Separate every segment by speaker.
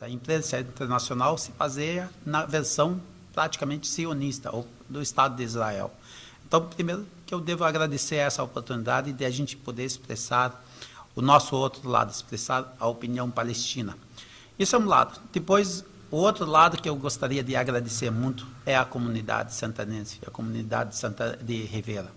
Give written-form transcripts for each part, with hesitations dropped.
Speaker 1: A imprensa internacional se baseia na versão praticamente sionista, ou do Estado de Israel. Então, primeiro que eu devo agradecer essa oportunidade de a gente poder expressar o nosso outro lado, expressar a opinião palestina. Isso é um lado. Depois, o outro lado que eu gostaria de agradecer muito é a comunidade santanense, a comunidade de Rivera,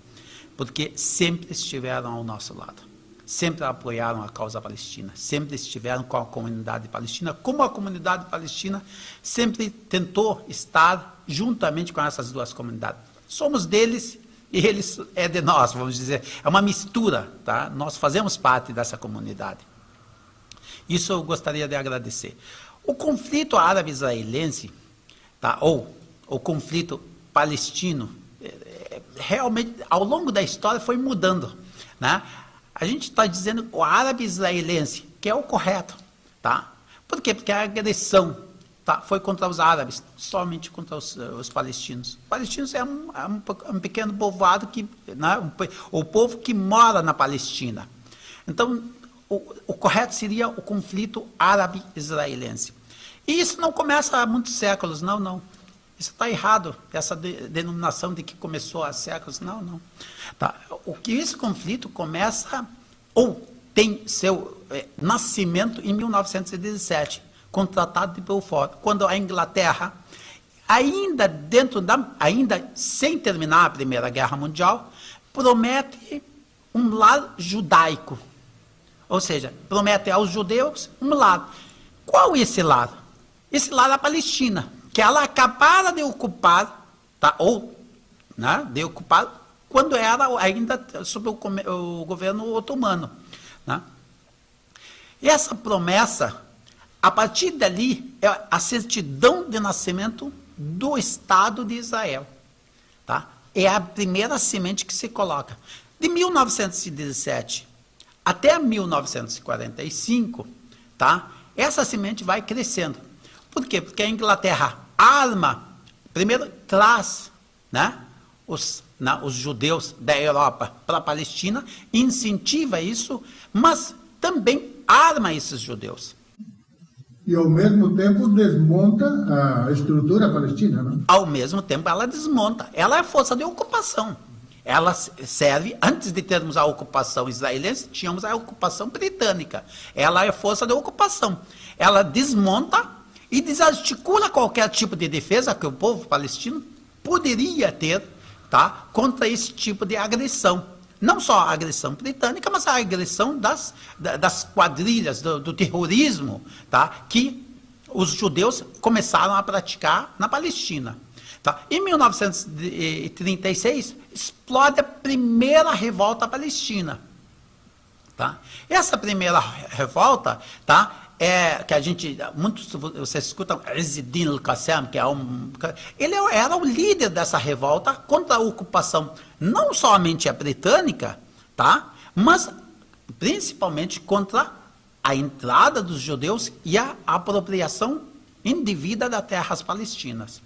Speaker 1: porque sempre estiveram ao nosso lado. Sempre apoiaram a causa palestina, sempre estiveram com a comunidade palestina, como a comunidade palestina sempre tentou estar juntamente com essas duas comunidades. Somos deles e eles é de nós, vamos dizer, é uma mistura, tá? Nós fazemos parte dessa comunidade. Isso eu gostaria de agradecer. O conflito árabe-israelense, tá? Ou o conflito palestino, realmente, ao longo da história foi mudando, né? A gente está dizendo o árabe-israelense, que é o correto, tá? Por quê? Porque a agressão, tá, foi contra os árabes, somente contra os palestinos. Os palestinos é um pequeno povoado, né, o povo que mora na Palestina. Então, o correto seria o conflito árabe-israelense. E isso não começa há muitos séculos, não. Isso está errado, essa denominação de que começou há séculos, não. Tá. Esse conflito começa, ou tem seu nascimento em 1917, com o Tratado de Balfour, quando a Inglaterra, ainda sem terminar a Primeira Guerra Mundial, promete um lar judaico. Ou seja, promete aos judeus um lar. Qual esse lar? Esse lar é a Palestina, que ela acabara de ocupar, tá? Ou, né, de ocupar quando era ainda sob o governo otomano, né? E essa promessa, a partir dali, é a certidão de nascimento do Estado de Israel, tá? É a primeira semente que se coloca. De 1917 até 1945, tá? Essa semente vai crescendo. Por quê? Porque a Inglaterra primeiro traz, né, os judeus da Europa para a Palestina, incentiva isso, mas também arma esses judeus.
Speaker 2: E ao mesmo tempo desmonta a estrutura palestina, não?
Speaker 1: Ao mesmo tempo ela desmonta. Ela é força de ocupação. Ela serve, antes de termos a ocupação israelense, tínhamos a ocupação britânica. Ela é força de ocupação. Ela desmonta e desarticula qualquer tipo de defesa que o povo palestino poderia ter, tá, contra esse tipo de agressão. Não só a agressão britânica, mas a agressão das quadrilhas, do terrorismo, tá, que os judeus começaram a praticar na Palestina. Tá. Em 1936, explode a primeira revolta palestina. Tá. Essa primeira revolta, tá, que a gente, vocês escutam Izz-Din al-Qassam, que ele era o líder dessa revolta contra a ocupação, não somente a britânica, tá, mas principalmente contra a entrada dos judeus e a apropriação indevida das terras palestinas.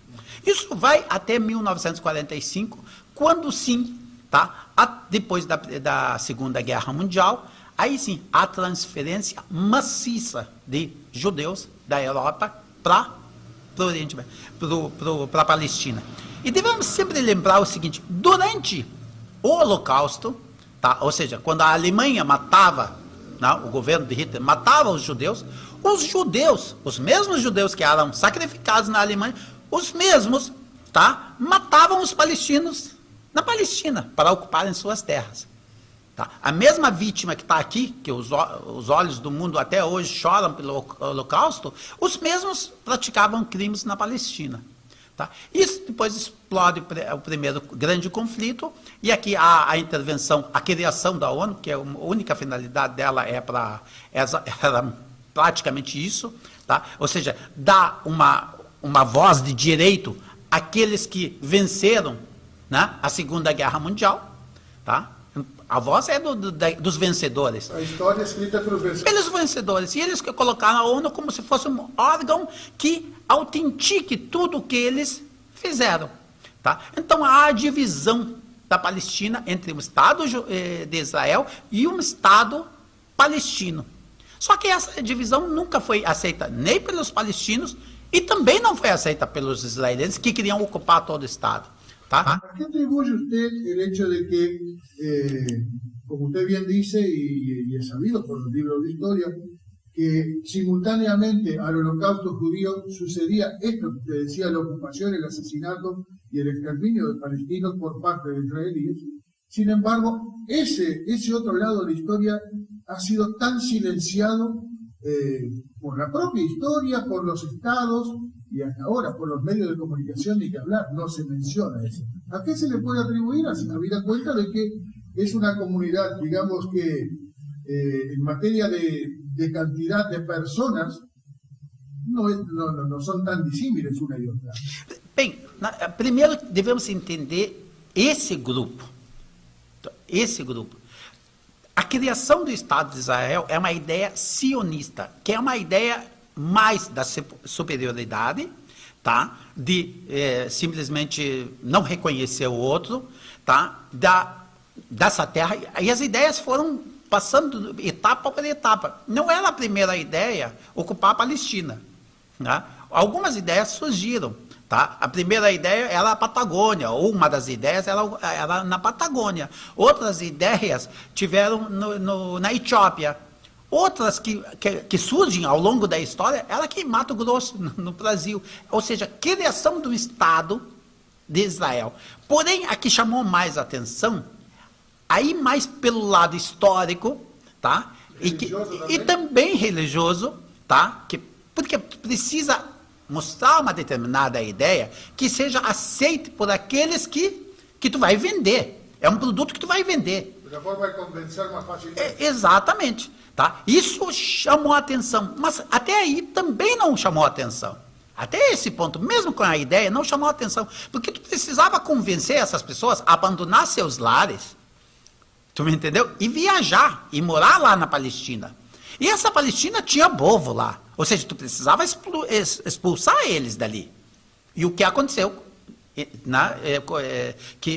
Speaker 1: Isso vai até 1945, quando sim, tá, depois da Segunda Guerra Mundial, aí sim, a transferência maciça de judeus da Europa para a Palestina. E devemos sempre lembrar o seguinte: durante o Holocausto, tá, ou seja, quando a Alemanha matava, o governo de Hitler matava os judeus, os mesmos judeus que eram sacrificados na Alemanha, os mesmos, tá, matavam os palestinos na Palestina para ocuparem suas terras. Tá? A mesma vítima que está aqui, que os olhos do mundo até hoje choram pelo Holocausto, os mesmos praticavam crimes na Palestina. Tá? Isso depois explode o primeiro grande conflito, e aqui a intervenção, a criação da ONU, que a única finalidade dela era praticamente isso, tá? Ou seja, dá uma voz de direito àqueles que venceram, né, a Segunda Guerra Mundial, tá? A voz é dos vencedores.
Speaker 2: A história é escrita pelos vencedores.
Speaker 1: Pelos vencedores. E eles colocaram a ONU como se fosse um órgão que autentique tudo o que eles fizeram. Tá? Então, há a divisão da Palestina entre o Estado de Israel e um Estado palestino. Só que essa divisão nunca foi aceita nem pelos palestinos e também não foi aceita pelos israelenses que queriam ocupar todo o Estado. Tá?
Speaker 2: ¿A qué atribuye usted el hecho de que, como usted bien dice, y es sabido por los libros de historia, que simultáneamente al holocausto judío sucedía esto que usted decía, la ocupación, el asesinato y el exterminio de palestinos por parte de israelíes? Sin embargo, ese otro lado de la historia ha sido tan silenciado por la propia historia, por los estados y hasta ahora por los medios de comunicación, ni que hablar, no se menciona eso. ¿A qué se le puede atribuir? Habida cuenta de que es una comunidad, digamos que en materia de cantidad de personas, no son tan disímiles una y otra.
Speaker 1: Bem, primeiro devemos entender esse grupo. A criação do Estado de Israel é uma ideia sionista, que é uma ideia mais da superioridade, tá? De simplesmente não reconhecer o outro, tá? Dessa terra. E as ideias foram passando etapa por etapa. Não era a primeira ideia ocupar a Palestina. Né? Algumas ideias surgiram. Tá? A primeira ideia era a Patagônia, ou uma das ideias era na Patagônia. Outras ideias tiveram na Etiópia. Outras que surgem ao longo da história, ela aqui em Mato Grosso, no Brasil. Ou seja, criação do Estado de Israel. Porém, a que chamou mais atenção, aí mais pelo lado histórico, tá? E também religioso, tá? Porque precisa mostrar uma determinada ideia que seja aceita por aqueles que tu vai vender. É um produto que tu vai vender.
Speaker 2: De forma a convencer mais facilmente.
Speaker 1: Exatamente. Tá? Isso chamou a atenção, mas até aí também não chamou a atenção. Até esse ponto, mesmo com a ideia, não chamou a atenção. Porque tu precisava convencer essas pessoas a abandonar seus lares, tu me entendeu? E viajar, e morar lá na Palestina. E essa Palestina tinha povo lá. Ou seja, tu precisava expulsar eles dali. E o que aconteceu?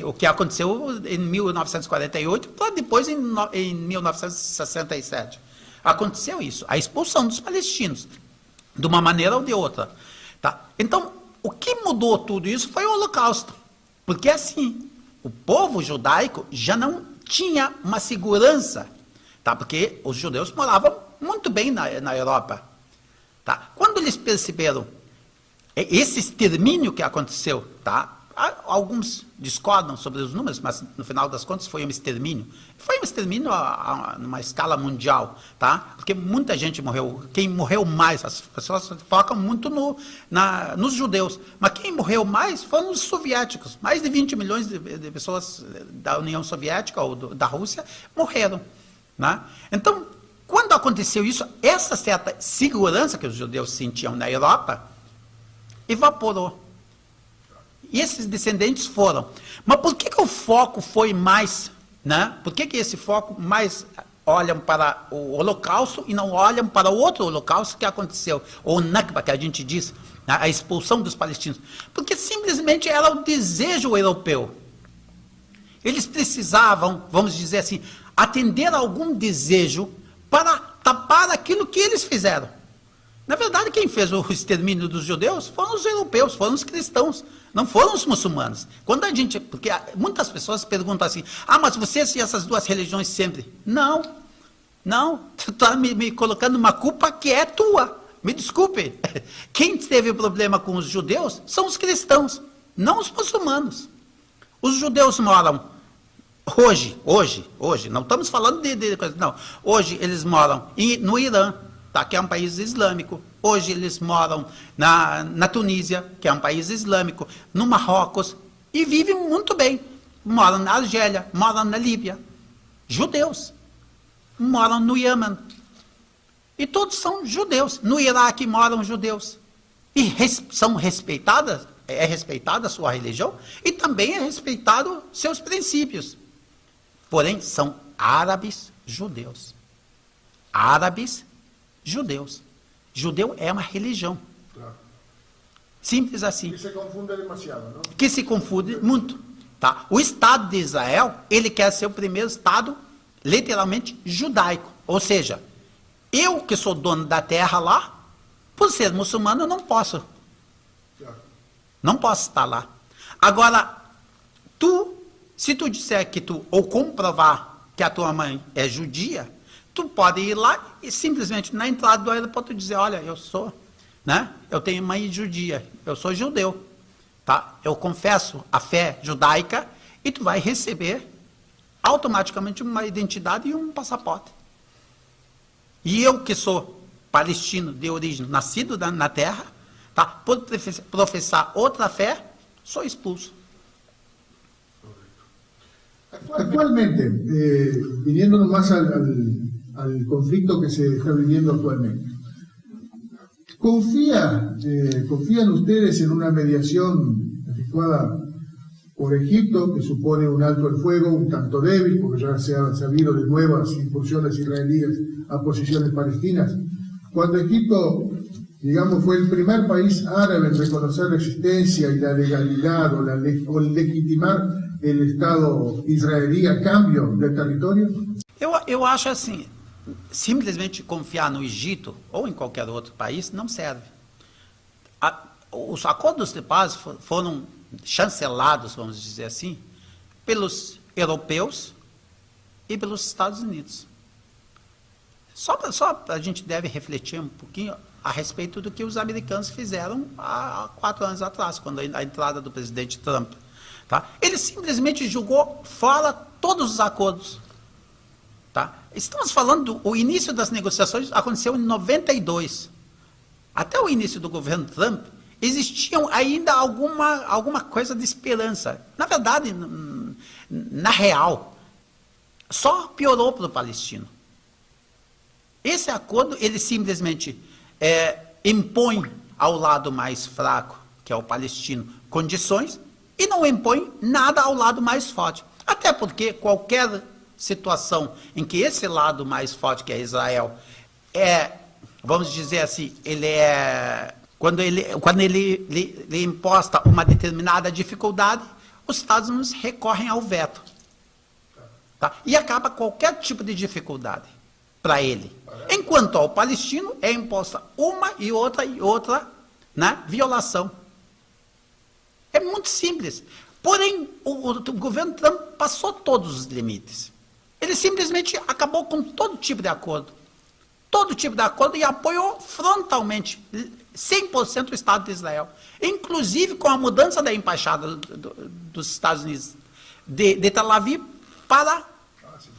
Speaker 1: O que aconteceu em 1948, para depois em 1967. Aconteceu isso, a expulsão dos palestinos, de uma maneira ou de outra. Tá? Então, o que mudou tudo isso foi o Holocausto. Porque assim, o povo judaico já não tinha uma segurança. Tá? Porque os judeus moravam muito bem na Europa. Tá? Quando eles perceberam esse extermínio que aconteceu, tá? Alguns discordam sobre os números, mas no final das contas foi um extermínio. Foi um extermínio numa escala mundial, tá? Porque muita gente morreu. Quem morreu mais, as pessoas focam muito nos judeus, mas quem morreu mais foram os soviéticos. Mais de 20 milhões de pessoas da União Soviética ou da Rússia morreram. Né? Então, quando aconteceu isso, essa certa segurança que os judeus sentiam na Europa evaporou. E esses descendentes foram. Mas por que o foco foi mais, né? Por que esse foco mais olham para o Holocausto e não olham para o outro Holocausto que aconteceu, ou Nakba, que a gente diz, né? A expulsão dos palestinos? Porque simplesmente era o desejo europeu. Eles precisavam, vamos dizer assim, atender a algum desejo para tapar aquilo que eles fizeram. Na verdade, quem fez o extermínio dos judeus foram os europeus, foram os cristãos, não foram os muçulmanos. Quando a gente, porque muitas pessoas perguntam assim, mas vocês e essas duas religiões sempre? Não, tu está me colocando uma culpa que é tua, me desculpe. Quem teve problema com os judeus são os cristãos, não os muçulmanos. Os judeus moram, hoje, não estamos falando de coisa, não, hoje eles moram no Irã, tá, que é um país islâmico. Hoje eles moram na Tunísia, que é um país islâmico, no Marrocos, e vivem muito bem. Moram na Argélia, moram na Líbia. Judeus. Moram no Iêmen. E todos são judeus. No Iraque moram judeus. E são respeitadas, é respeitada a sua religião, e também é respeitado seus princípios. Porém, são árabes judeus. Árabes judeus. Judeu é uma religião. Claro. Simples assim.
Speaker 2: Que se confunde demasiado, não?
Speaker 1: Que se confunde muito. Tá? O Estado de Israel, ele quer ser o primeiro Estado literalmente judaico. Ou seja, Eu, que sou dono da terra lá, por ser muçulmano, eu não posso. Não posso estar lá. Agora, se tu disser que ou comprovar que a tua mãe é judia, tu pode ir lá e simplesmente na entrada do aeroporto dizer, olha, eu tenho mãe judia, eu sou judeu, tá? Eu confesso a fé judaica e tu vai receber automaticamente uma identidade e um passaporte. E eu que sou palestino de origem, nascido na terra, tá? Por professar outra fé, sou expulso.
Speaker 2: Actualmente, viniéndonos más al conflicto que se está viviendo actualmente, ¿confían ustedes en una mediación efectuada por Egipto, que supone un alto el fuego, un tanto débil, porque ya se ha sabido de nuevas incursiones israelíes a posiciones palestinas? Cuando Egipto, digamos, fue el primer país árabe en reconocer la existencia y la legalidad o legitimar el Estado israelí a cambio del território?
Speaker 1: Eu acho assim, simplesmente confiar no Egito ou em qualquer outro país não serve. Os acordos de paz foram chancelados, vamos dizer assim, pelos europeus e pelos Estados Unidos. Só a gente deve refletir um pouquinho a respeito do que os americanos fizeram há 4 anos atrás, quando a entrada do presidente Trump. Tá? Ele simplesmente jogou fora todos os acordos. Tá? Estamos falando o início das negociações aconteceu em 92. Até o início do governo Trump, existiam ainda alguma coisa de esperança. Na verdade, na real, só piorou para o palestino. Esse acordo, ele simplesmente impõe ao lado mais fraco, que é o palestino, condições, e não impõe nada ao lado mais forte. Até porque qualquer situação em que esse lado mais forte, que é Israel, vamos dizer assim, quando ele imposta uma determinada dificuldade, os Estados Unidos recorrem ao veto. Tá? E acaba qualquer tipo de dificuldade para ele. Enquanto ao palestino é imposta uma e outra, né, violação. É muito simples. Porém, o governo Trump passou todos os limites. Ele simplesmente acabou com todo tipo de acordo. Todo tipo de acordo e apoiou frontalmente 100% o Estado de Israel. Inclusive com a mudança da embaixada dos Estados Unidos de Tel Aviv para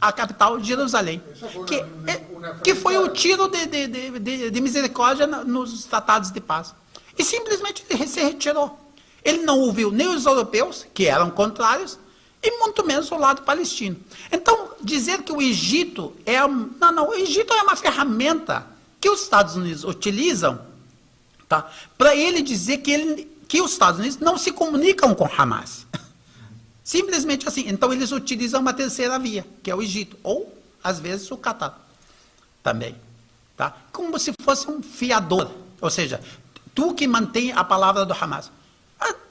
Speaker 1: a capital de Jerusalém. Que foi o tiro de misericórdia nos tratados de paz. E simplesmente ele se retirou. Ele não ouviu nem os europeus, que eram contrários, e muito menos o lado palestino. Então, dizer que o Egito o Egito é uma ferramenta que os Estados Unidos utilizam, tá, para ele dizer que os Estados Unidos não se comunicam com Hamas. Simplesmente assim. Então, eles utilizam uma terceira via, que é o Egito, ou, às vezes, o Catar também. Tá? Como se fosse um fiador, ou seja, tu que mantém a palavra do Hamas.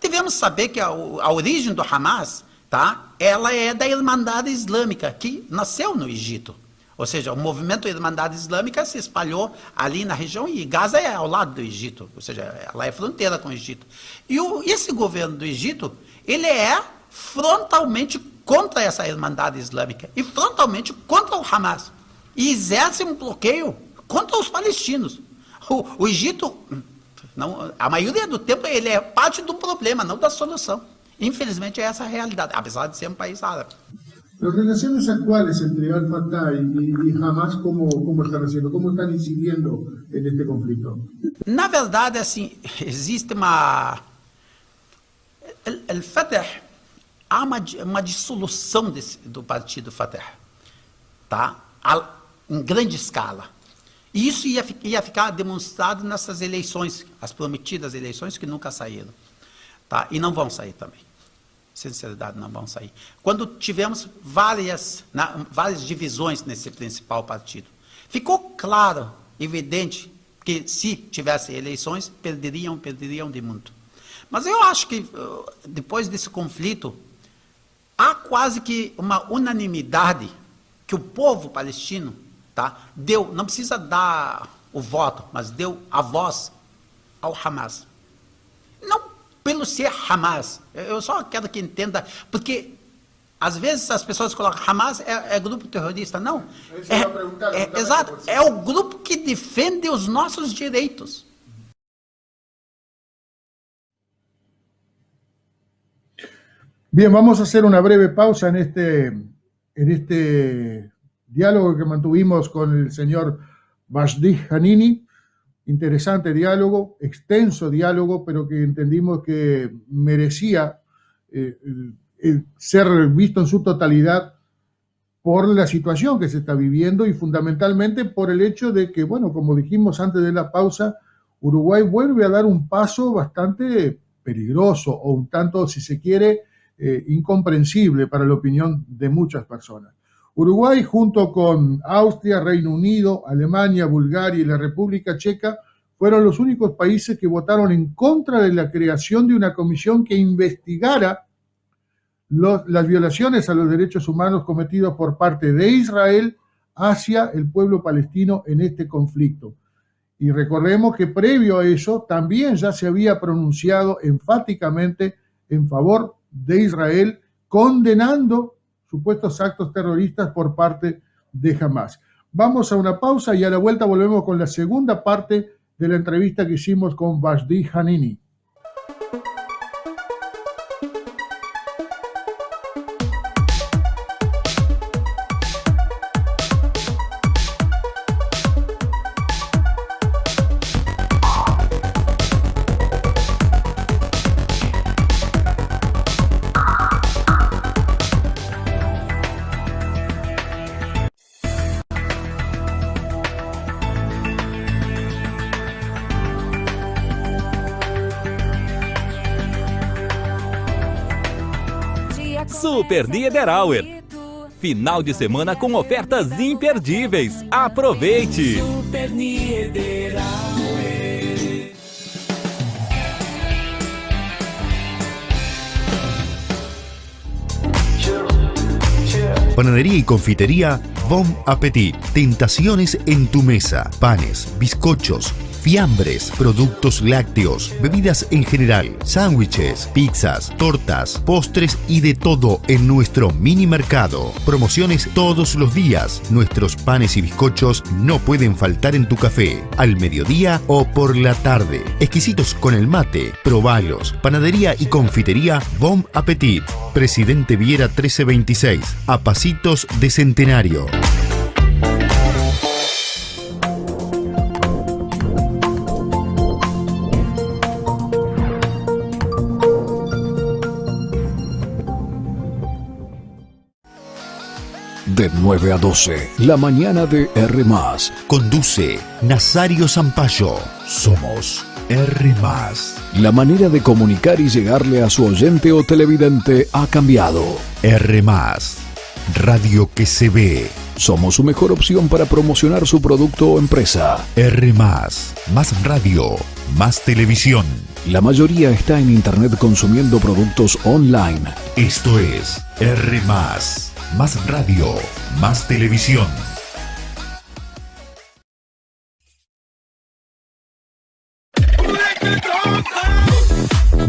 Speaker 1: Devemos saber que a origem do Hamas, tá, ela é da Irmandade Islâmica, que nasceu no Egito. Ou seja, o movimento Irmandade Islâmica se espalhou ali na região, e Gaza é ao lado do Egito, ou seja, ela é fronteira com o Egito. E esse governo do Egito, ele é frontalmente contra essa Irmandade Islâmica, e frontalmente contra o Hamas, e exerce um bloqueio contra os palestinos. O Egito... Não, a maioria do tempo ele é parte do problema, não da solução. Infelizmente é essa a realidade, apesar de ser um país árabe.
Speaker 2: Las relaciones actuales entre Al-Fatah y Hamas, ¿cómo están haciendo? ¿Cómo están incidiendo en este conflicto?
Speaker 1: Na verdade, assim, existe uma... Al-Fatah, há uma dissolução do partido Fatah, tá? Em grande escala. E isso ia ficar demonstrado nessas eleições, as prometidas eleições que nunca saíram. Tá? E não vão sair também. Sinceridade, não vão sair. Quando tivemos várias divisões nesse principal partido, ficou claro, evidente, que se tivesse eleições, perderiam de muito. Mas eu acho que, depois desse conflito, há quase que uma unanimidade que o povo palestino, tá? Deu, não precisa dar o voto, mas deu a voz ao Hamas. Não pelo ser Hamas, eu só quero que entenda, porque às vezes as pessoas colocam Hamas é grupo terrorista, não. Exato, é o grupo que defende os nossos direitos.
Speaker 2: Bien, vamos a hacer una breve pausa en este diálogo que mantuvimos con el señor Vajdi Hanini. Interesante diálogo, extenso diálogo, pero que entendimos que merecía ser visto en su totalidad por la situación que se está viviendo y fundamentalmente por el hecho de que, bueno, como dijimos antes de la pausa, Uruguay vuelve a dar un paso bastante peligroso o un tanto, si se quiere, incomprensible para la opinión de muchas personas. Uruguay, junto con Austria, Reino Unido, Alemania, Bulgaria y la República Checa, fueron los únicos países que votaron en contra de la creación de una comisión que investigara las violaciones a los derechos humanos cometidos por parte de Israel hacia el pueblo palestino en este conflicto. Y recordemos que previo a eso también ya se había pronunciado enfáticamente en favor de Israel, condenando supuestos actos terroristas por parte de Hamas. Vamos a una pausa y a la vuelta volvemos con la segunda parte de la entrevista que hicimos con Vajdi Hanini.
Speaker 3: Super Niederauer. Final de semana com ofertas imperdíveis. Aproveite! Super Niederauer.
Speaker 4: Panadería y confitería Bon Appetit. Tentaciones en tu mesa. Panes, bizcochos, fiambres, productos lácteos, bebidas en general, sándwiches, pizzas, tortas, postres y de todo en nuestro mini mercado. Promociones todos los días. Nuestros panes y bizcochos no pueden faltar en tu café, al mediodía o por la tarde. Exquisitos con el mate. Probalos. Panadería y confitería Bon Appetit. Presidente Viera 1326. A pasitos de Centenario.
Speaker 5: De 9 a 12, la mañana de R+.
Speaker 4: Conduce Nazario Zampayo. Somos R+.
Speaker 5: La manera de comunicar y llegarle a su oyente o televidente ha cambiado.
Speaker 4: R+. Radio que se ve.
Speaker 5: Somos su mejor opción para promocionar su producto o empresa.
Speaker 4: R+. Más radio, más televisión.
Speaker 5: La mayoría está en internet consumiendo productos online.
Speaker 4: Esto es R+. Más radio, más televisión.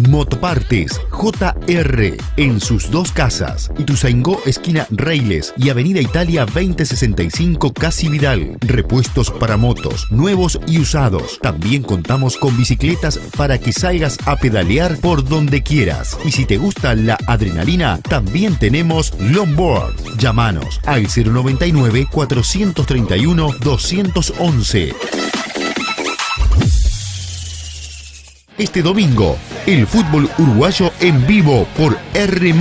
Speaker 4: Motopartes JR en sus dos casas, Ituzaingó esquina Reiles y Avenida Italia 2065 Casi Vidal. Repuestos para motos, nuevos y usados. También contamos con bicicletas para que salgas a pedalear por donde quieras. Y si te gusta la adrenalina, también tenemos longboard. Llámanos al 099 431 211. Este domingo, el fútbol uruguayo en vivo por R+.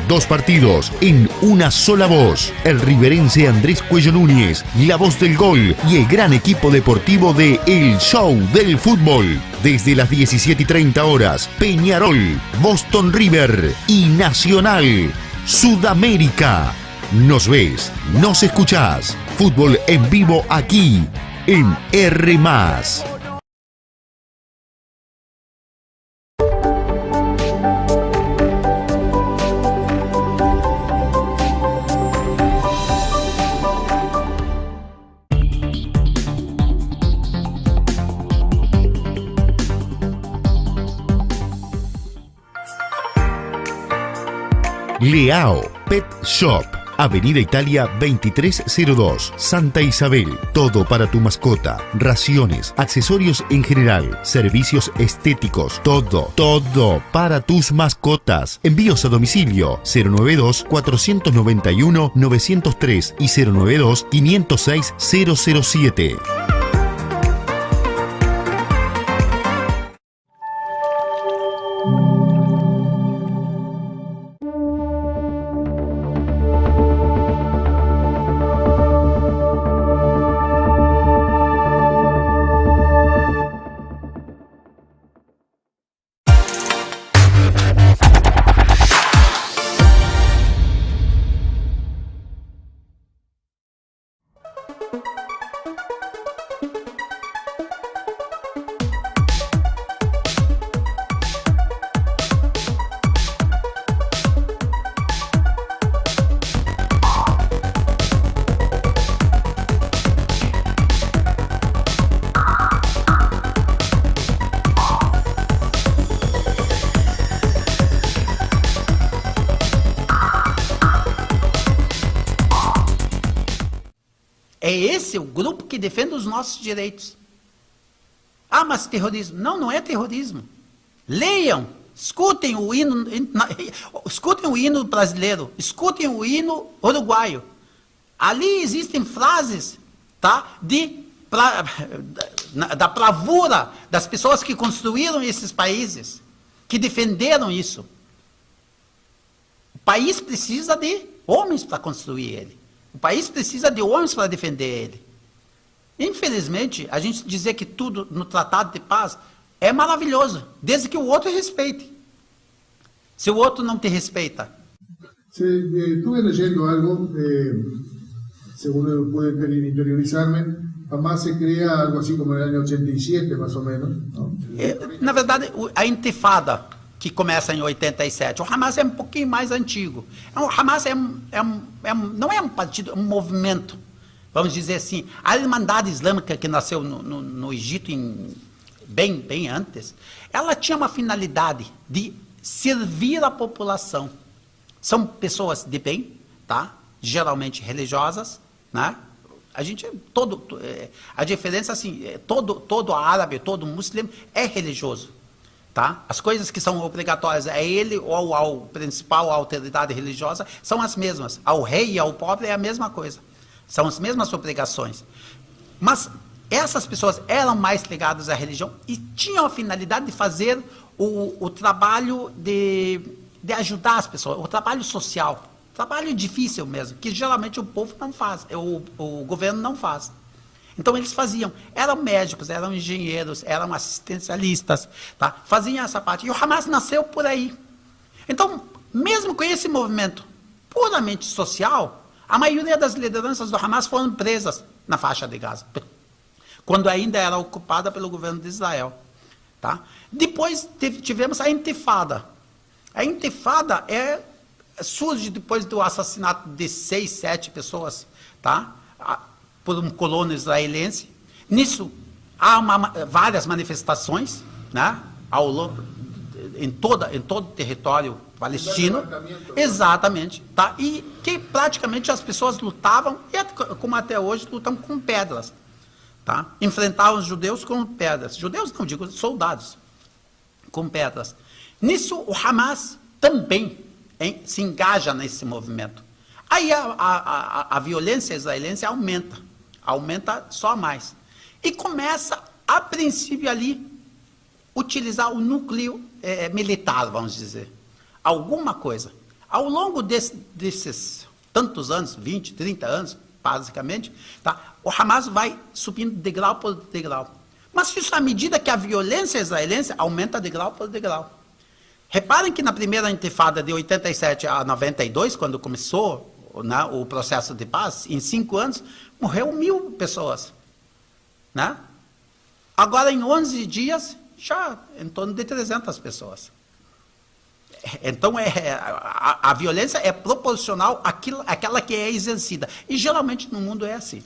Speaker 4: Dos partidos en una sola voz. El riverense Andrés Cuello Núñez, la voz del gol y el gran equipo deportivo de El Show del Fútbol. Desde las 17:30 horas, Peñarol, Boston River y Nacional. Sudamérica. Nos ves, nos escuchás. Fútbol en vivo aquí, en R+. Leao Pet Shop, Avenida Italia 2302, Santa Isabel. Todo para tu mascota. Raciones, accesorios en general, servicios estéticos, todo para tus mascotas. Envíos a domicilio 092-491-903 y 092-506-007.
Speaker 1: É esse o grupo que defende os nossos direitos. Ah, mas terrorismo. Não, não é terrorismo. Leiam, escutem o hino brasileiro, escutem o hino uruguaio. Ali existem frases, tá, da bravura das pessoas que construíram esses países, que defenderam isso. O país precisa de homens para construir ele. O país precisa de homens para defender ele. Infelizmente, a gente dizer que tudo no Tratado de Paz é maravilhoso, desde que o outro respeite. Se o outro não te respeita.
Speaker 2: Estuve leyendo algo, según pude interiorizarme, Hamas se crea algo así como en el año 87, más o menos, ¿no?
Speaker 1: Na verdade, a intifada que começa em 87. O Hamas é um pouquinho mais antigo. O Hamas não é um partido, é um movimento. Vamos dizer assim, a Irmandade Islâmica que nasceu no Egito bem antes, ela tinha uma finalidade de servir a população. São pessoas de bem, tá? Geralmente religiosas, né? A diferença assim, todo árabe, todo muçulmano é religioso. Tá? As coisas que são obrigatórias a ele ou ao principal, à autoridade religiosa, são as mesmas. Ao rei e ao pobre é a mesma coisa. São as mesmas obrigações. Mas essas pessoas eram mais ligadas à religião e tinham a finalidade de fazer o trabalho de ajudar as pessoas, o trabalho social. Trabalho difícil mesmo, que geralmente o povo não faz, o governo não faz. Então eles faziam, eram médicos, eram engenheiros, eram assistencialistas, tá? Faziam essa parte. E o Hamas nasceu por aí. Então, mesmo com esse movimento puramente social, a maioria das lideranças do Hamas foram presas na faixa de Gaza, quando ainda era ocupada pelo governo de Israel. Tá? Depois tivemos a Intifada. A Intifada surge depois do assassinato de 6, 7 pessoas, tá? Por um colono israelense. Nisso, há várias manifestações, né? Em todo o território palestino. Exatamente. Tá? E que praticamente as pessoas lutavam, como até hoje, lutam com pedras. Tá? Enfrentavam os judeus com pedras. Judeus não, digo soldados, com pedras. Nisso, o Hamas também se engaja nesse movimento. Aí a violência israelense aumenta só mais. E começa, a princípio ali, utilizar o núcleo militar, vamos dizer. Alguma coisa. Ao longo desses tantos anos, 20, 30 anos, basicamente, tá? O Hamas vai subindo degrau por degrau. Mas isso à medida que a violência israelense aumenta degrau por degrau. Reparem que na primeira intifada de 87 a 92, quando começou, né, o processo de paz, em 5 anos, morreu 1.000 pessoas. Né? Agora, em 11 dias, já em torno de 300 pessoas. Então, a violência é proporcional àquela que é exercida. E, geralmente, no mundo é assim.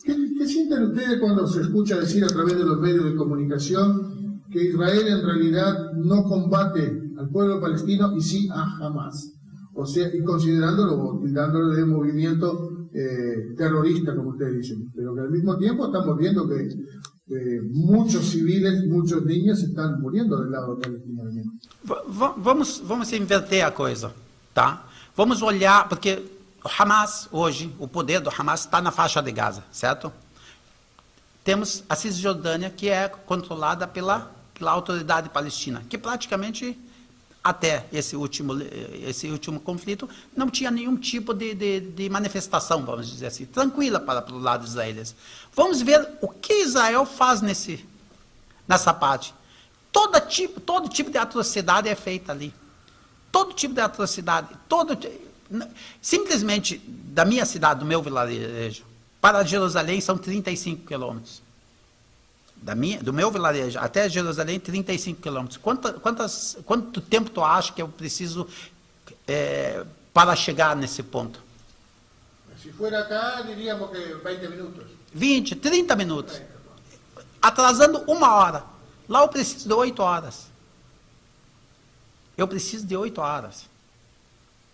Speaker 2: ¿Qué sienten ustedes cuando se escucha decir a través de los medios de comunicación que Israel en realidad no combate al pueblo palestino y sí a Hamas? o sea, y considerándolo, tildándolo de movimiento terrorista, como ustedes dicen, pero que al mismo tiempo estamos viendo que muchos civiles, muchos niños están muriendo del lado palestino.
Speaker 1: Vamos inverter a coisa, tá? Vamos olhar, porque o Hamas hoje, o poder do Hamas está na faixa de Gaza, certo? Temos a Cisjordânia, que é controlada pela autoridade palestina, que praticamente, até esse último conflito, não tinha nenhum tipo de manifestação, vamos dizer assim, tranquila para o lado israelense. Vamos ver o que Israel faz nessa parte. Todo tipo de atrocidade é feita ali. Todo tipo de atrocidade. Simplesmente, da minha cidade, do meu vilarejo, para Jerusalém são 35 quilômetros. Do meu vilarejo até Jerusalém, 35 quilômetros. Quanto tempo tu acha que eu preciso para chegar nesse ponto?
Speaker 2: Se for acá, diríamos que 20 minutos.
Speaker 1: 20, 30 minutos. Atrasando 1 hora. Lá eu preciso de 8 horas. Eu preciso de 8 horas.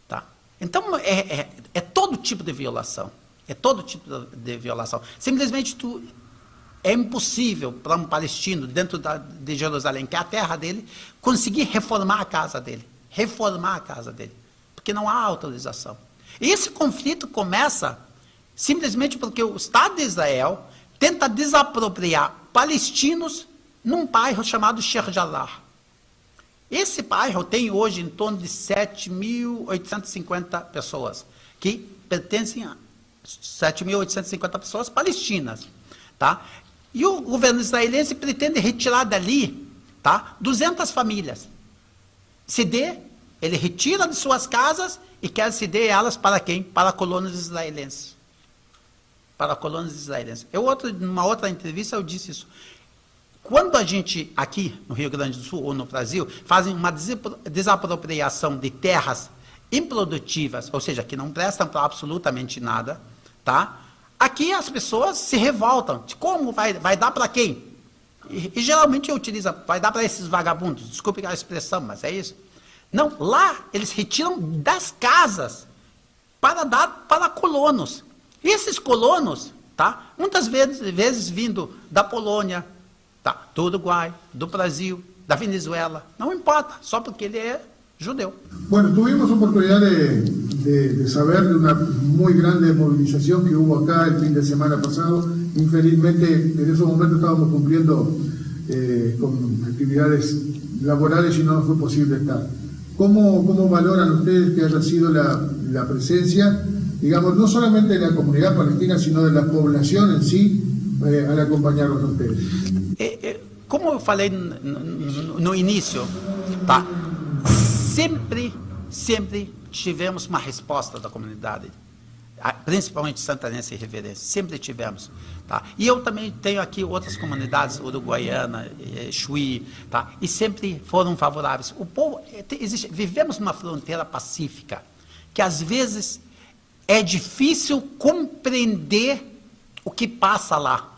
Speaker 1: Tá? Então, é todo tipo de violação. É todo tipo de violação. Simplesmente é impossível para um palestino dentro de Jerusalém, que é a terra dele, conseguir reformar a casa dele. Reformar a casa dele. Porque não há autorização. E esse conflito começa simplesmente porque o Estado de Israel tenta desapropriar palestinos num bairro chamado Sheikh Jarrah. Esse bairro tem hoje em torno de 7.850 pessoas, que pertencem a 7.850 pessoas palestinas. Tá? E o governo israelense pretende retirar dali, tá, 200 famílias. Ele retira de suas casas e quer ceder elas para quem? Para colonos israelenses. Para colonos israelenses. Numa outra entrevista eu disse isso. Quando a gente, aqui no Rio Grande do Sul ou no Brasil, fazem uma desapropriação de terras improdutivas, ou seja, que não prestam para absolutamente nada, tá? Aqui as pessoas se revoltam. Como vai dar para quem? E geralmente vai dar para esses vagabundos, desculpe a expressão, mas é isso. Não, lá eles retiram das casas para dar para colonos. E esses colonos, tá? Muitas vezes vindo da Polônia, tá? Do Uruguai, do Brasil, da Venezuela, não importa, só porque ele é judeu.
Speaker 2: Bueno, tuvimos oportunidad de saber de una muy grande movilización que hubo acá el fin de semana pasado. Infelizmente, en esos momentos estábamos cumpliendo con actividades laborales y no fue posible estar. ¿Cómo valoran ustedes que haya sido la presencia, digamos, no solamente de la comunidad palestina, sino de la población en sí, al acompañarlos a ustedes?
Speaker 1: Como eu falei no início, tá? Sempre tivemos uma resposta da comunidade, principalmente santanense e reverência, sempre tivemos. Tá? E eu também tenho aqui outras comunidades, Uruguaiana, Chuí, tá? E sempre foram favoráveis. O povo, vivemos numa fronteira pacífica, que às vezes é difícil compreender o que passa lá.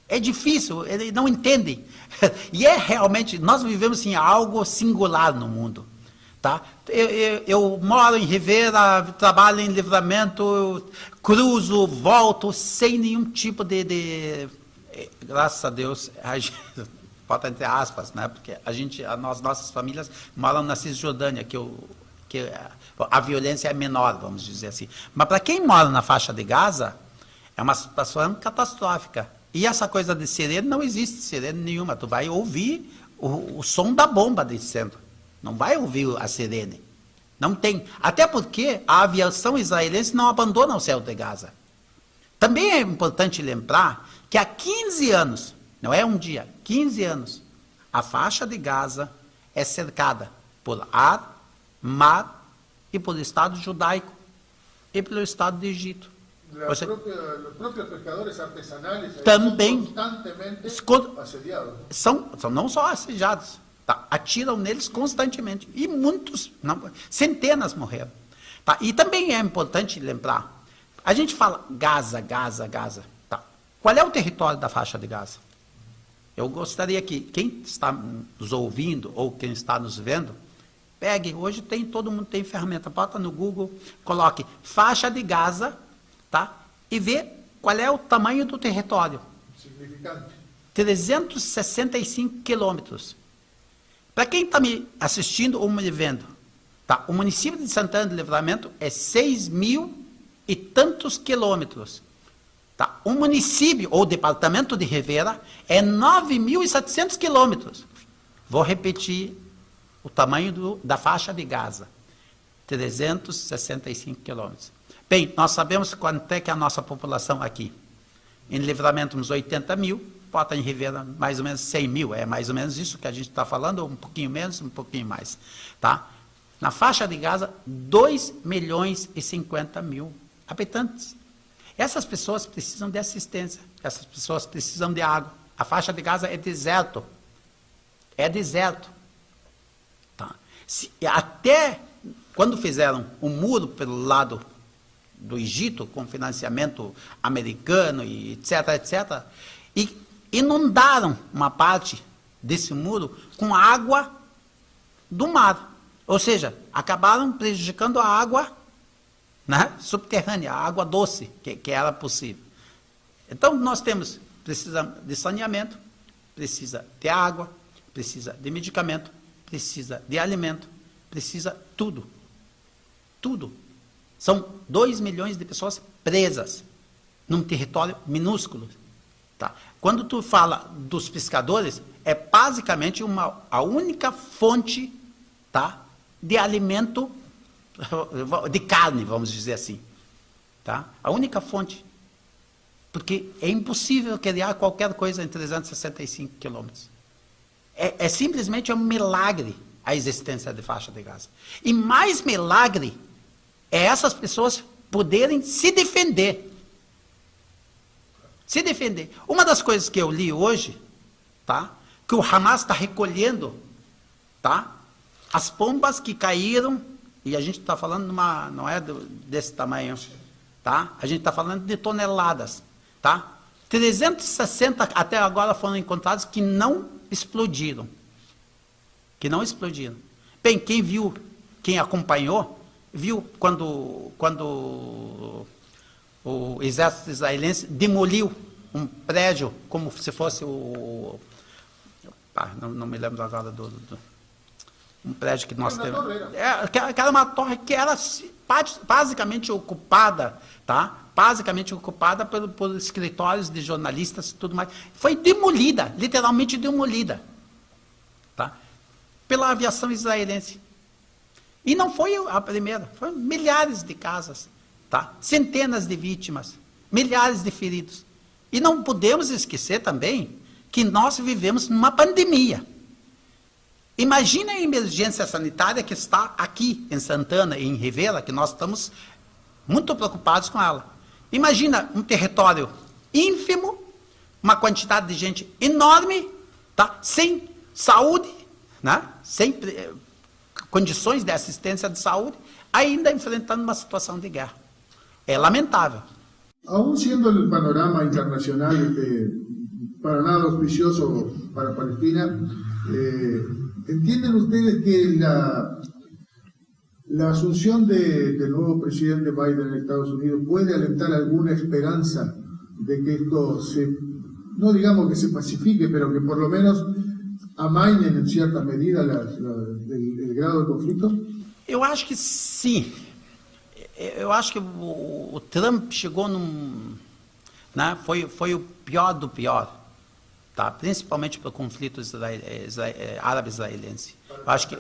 Speaker 1: É difícil, eles não entendem. E realmente, nós vivemos em algo singular no mundo. Tá? Eu moro em Rivera, trabalho em Livramento, cruzo, volto, sem nenhum tipo graças a Deus, bota entre aspas, né? Porque nossas famílias moram na Cisjordânia, que a violência é menor, vamos dizer assim. Mas para quem mora na faixa de Gaza, é uma situação catastrófica. E essa coisa de sirene, não existe sirene nenhuma. Tu vai ouvir o som da bomba descendo. Não vai ouvir a sirene. Não tem. Até porque a aviação israelense não abandona o céu de Gaza. Também é importante lembrar que há 15 anos, não é um dia, 15 anos, a faixa de Gaza é cercada por ar, mar e pelo Estado judaico e pelo Estado do Egito.
Speaker 2: Los propios pescadores artesanales
Speaker 1: também
Speaker 2: constantemente assediados.
Speaker 1: São não só assediados, tá? Atiram neles constantemente. E muitos, centenas morreram. Tá? E também é importante lembrar, a gente fala Gaza. Tá? Qual é o território da faixa de Gaza? Eu gostaria que quem está nos ouvindo ou quem está nos vendo Pegue, hoje todo mundo tem ferramenta, bota no Google, coloque faixa de Gaza, tá? E vê qual é o tamanho do território.
Speaker 2: Significante.
Speaker 1: 365 quilômetros. Para quem está me assistindo ou me vendo, tá? O município de Santana do Livramento é 6.000 e tantos quilômetros. Tá? O município ou departamento de Rivera é 9.700 quilômetros. Vou repetir o tamanho da faixa de Gaza. 365 quilômetros. Bem, nós sabemos quanto é que é a nossa população aqui. Em Livramento, uns 80 mil. Bota em Rivera, mais ou menos 100 mil. É mais ou menos isso que a gente está falando, um pouquinho menos, um pouquinho mais. Tá? Na faixa de Gaza, 2.050.000 habitantes. Essas pessoas precisam de assistência. Essas pessoas precisam de água. A faixa de Gaza é deserto. É deserto. Tá? Até quando fizeram um muro pelo lado do Egito, com financiamento americano, e etc., etc., e inundaram uma parte desse muro com água do mar. Ou seja, acabaram prejudicando a água, né, subterrânea, a água doce, que era possível. Então, nós precisa de saneamento, precisa de água, precisa de medicamento, precisa de alimento, precisa tudo. Tudo. São 2 milhões de pessoas presas num território minúsculo. Tá? Quando tu fala dos pescadores, é basicamente a única fonte, tá, de alimento, de carne, vamos dizer assim. Tá? A única fonte. Porque é impossível criar qualquer coisa em 365 quilômetros. É simplesmente um milagre a existência de faixa de Gaza. E mais milagre é essas pessoas poderem se defender. Se defender. Uma das coisas que eu li hoje, tá, que o Hamas está recolhendo, tá, as bombas que caíram, e a gente está falando não é desse tamanho, tá? A gente está falando de toneladas, tá? 360 até agora foram encontrados que não explodiram. Que não explodiram. Bem, quem viu, quem acompanhou, viu quando o exército israelense demoliu um prédio como se fosse não me lembro agora um prédio que nós temos. Que era uma torre que era basicamente ocupada, tá? Basicamente ocupada por escritórios de jornalistas e tudo mais. Foi demolida, literalmente demolida, tá? Pela aviação israelense. E não foi a primeira, foram milhares de casas, tá? Centenas de vítimas, milhares de feridos. E não podemos esquecer também que nós vivemos numa pandemia. Imagina a emergência sanitária que está aqui em Santana e em Rivera, que nós estamos muito preocupados com ela. Imagina um território ínfimo, uma quantidade de gente enorme, tá? Sem saúde, né? Sem condições de assistência de saúde, ainda enfrentando uma situação de guerra. É lamentável.
Speaker 2: Aún siendo el panorama internacional para nada auspicioso para Palestina, ¿entienden ustedes que la asunción del nuevo presidente Biden en Estados Unidos puede alentar alguna esperanza de que esto no digamos que se pacifique, pero que por lo menos amainen em certa medida el grado de conflito?
Speaker 1: Eu acho que sim. Eu acho que o Trump chegou né, foi o pior do pior, tá? Principalmente pelo conflito árabe-israelense. Eu acho que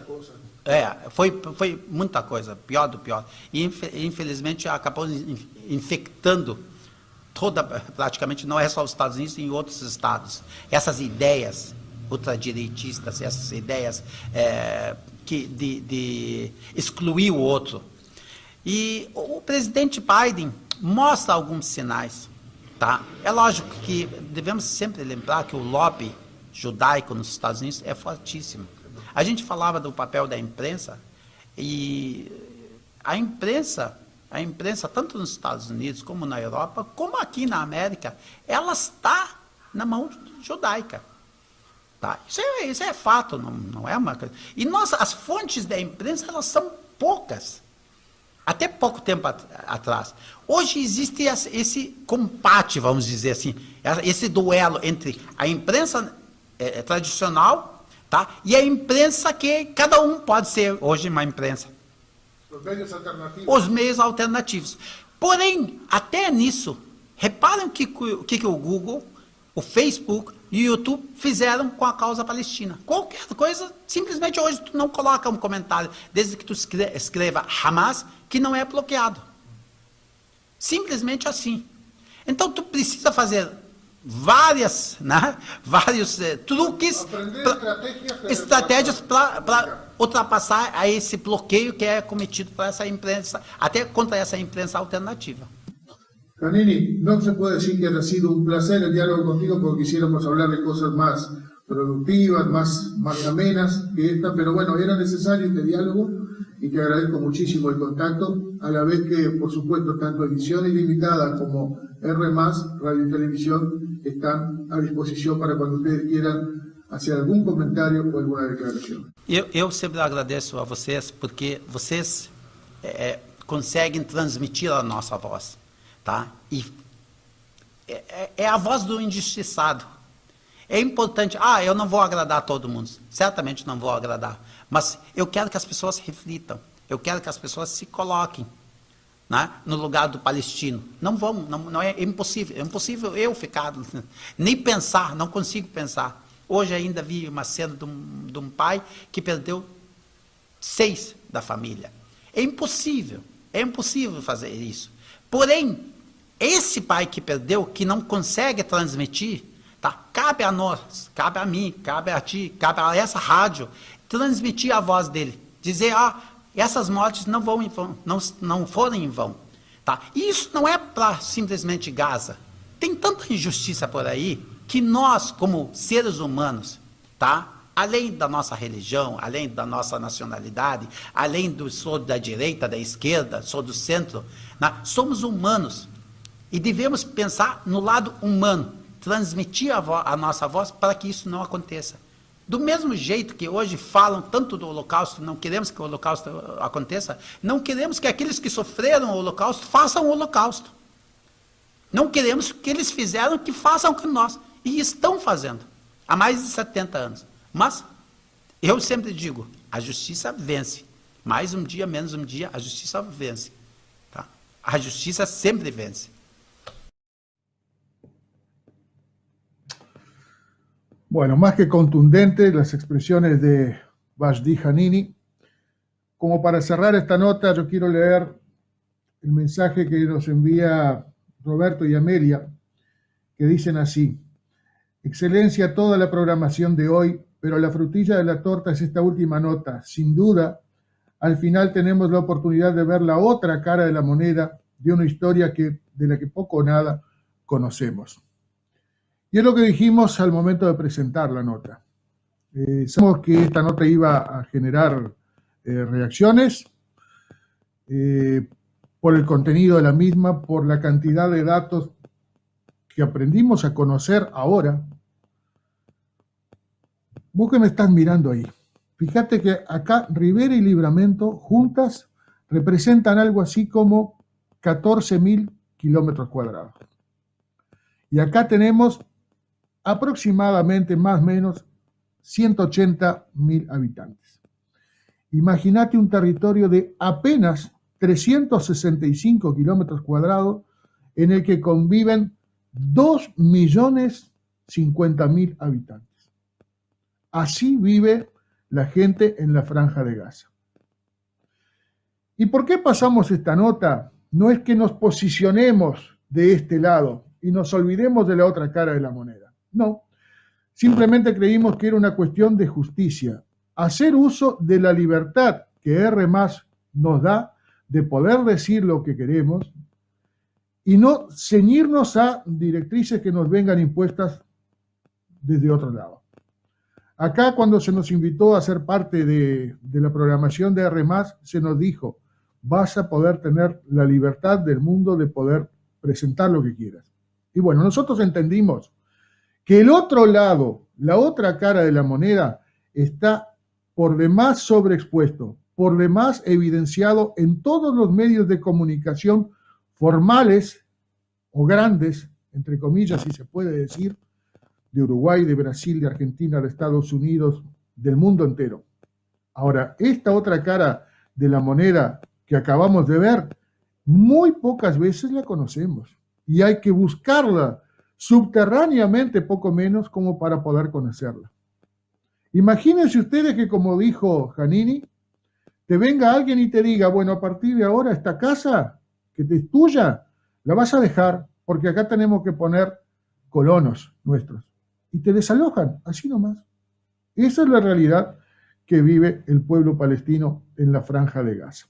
Speaker 1: foi muita coisa, pior do pior. E infelizmente acabou infectando praticamente não é só os Estados Unidos, em outros estados. Essas ideias ultradireitistas, essas ideias de excluir o outro. E o presidente Biden mostra alguns sinais, tá? É lógico que devemos sempre lembrar que o lobby judaico nos Estados Unidos é fortíssimo. A gente falava do papel da imprensa, e a imprensa, tanto nos Estados Unidos como na Europa, como aqui na América, ela está na mão judaica. Tá? Isso é fato, não é uma coisa. E as fontes da imprensa, elas são poucas. Até pouco tempo atrás. Hoje existe esse combate, vamos dizer assim, esse duelo entre a imprensa tradicional, tá? E a imprensa que cada um pode ser hoje uma imprensa.
Speaker 2: Os meios alternativos.
Speaker 1: Os meios alternativos. Porém, até nisso, reparem o que o Google, o Facebook e o YouTube fizeram com a causa palestina. Qualquer coisa, simplesmente hoje tu não coloca um comentário, desde que tu escreva Hamas, que não é bloqueado. Simplesmente assim. Então tu precisa fazer vários truques, estratégias para ultrapassar a esse bloqueio que é cometido por essa imprensa, até contra essa imprensa alternativa.
Speaker 2: Janini, no se puede decir que ha sido un placer el diálogo contigo porque quisiéramos hablar de cosas más productivas, más amenas que esta, pero bueno, era necesario este diálogo y te agradezco muchísimo el contacto, a la vez que, por supuesto, tanto Edición Ilimitada como R+, Radio y Televisión, están a disposición para cuando ustedes quieran hacer algum comentário ou alguma declaração.
Speaker 1: Eu sempre agradeço a vocês porque vocês conseguem transmitir a nossa voz, tá? E é a voz do injustiçado. É importante. Eu não vou agradar a todo mundo. Certamente não vou agradar. Mas eu quero que as pessoas reflitam. Eu quero que as pessoas se coloquem, né, no lugar do palestino. Não é impossível. É impossível eu ficar, nem pensar, não consigo pensar. Hoje ainda vi uma cena de um pai que perdeu 6 da família. É impossível fazer isso. Porém, esse pai que perdeu, que não consegue transmitir, tá? Cabe a nós, cabe a mim, cabe a ti, cabe a essa rádio, transmitir a voz dele. Dizer, essas mortes não foram em vão. Tá? E isso não é para simplesmente Gaza. Tem tanta injustiça por aí que nós, como seres humanos, tá? Além da nossa religião, além da nossa nacionalidade, além sou da direita, da esquerda, sou do centro, né? Somos humanos e devemos pensar no lado humano, transmitir a nossa voz para que isso não aconteça. Do mesmo jeito que hoje falam tanto do Holocausto, não queremos que o Holocausto aconteça, não queremos que aqueles que sofreram o Holocausto façam o Holocausto. Não queremos que eles fizeram que façam com nós. E estão fazendo, há mais de 70 anos. Mas, eu sempre digo, a justiça vence. Mais um dia, menos um dia, a justiça vence. Tá? A justiça sempre vence.
Speaker 2: Bueno, más que contundentes las expresiones de Vashti Janini. Como para cerrar esta nota, yo quiero leer el mensaje que nos envía Roberto y Amelia, que dicen así: excelencia toda la programación de hoy, pero la frutilla de la torta es esta última nota. Sin duda, al final tenemos la oportunidad de ver la otra cara de la moneda de una historia de la que poco o nada conocemos. Y es lo que dijimos al momento de presentar la nota. Sabemos que esta nota iba a generar reacciones por el contenido de la misma, por la cantidad de datos que aprendimos a conocer ahora. Vos que me estás mirando ahí, fíjate que acá Rivera y Libramento juntas representan algo así como 14.000 kilómetros cuadrados. Y acá tenemos aproximadamente, más o menos, 180.000 habitantes. Imagínate un territorio de apenas 365 kilómetros cuadrados en el que conviven 2.050.000 habitantes. Así vive la gente en la Franja de Gaza. ¿Y por qué pasamos esta nota? No es que nos posicionemos de este lado y nos olvidemos de la otra cara de la moneda. No, simplemente creímos que era una cuestión de justicia. Hacer uso de la libertad que R+ nos da de poder decir lo que queremos y no ceñirnos a directrices que nos vengan impuestas desde otro lado. Acá, cuando se nos invitó a ser parte de la programación de R+, se nos dijo: vas a poder tener la libertad del mundo de poder presentar lo que quieras. Y bueno, nosotros entendimos que el otro lado, la otra cara de la moneda, está por demás sobreexpuesto, por demás evidenciado en todos los medios de comunicación formales o grandes, entre comillas, si se puede decir, de Uruguay, de Brasil, de Argentina, de Estados Unidos, del mundo entero. Ahora, esta otra cara de la moneda que acabamos de ver, muy pocas veces la conocemos y hay que buscarla subterráneamente, poco menos, como para poder conocerla. Imagínense ustedes que, como dijo Giannini, te venga alguien y te diga, bueno, a partir de ahora esta casa que es tuya, la vas a dejar porque acá tenemos que poner colonos nuestros. Y te desalojan, así nomás. Esa es la realidad que vive el pueblo palestino en la Franja de Gaza.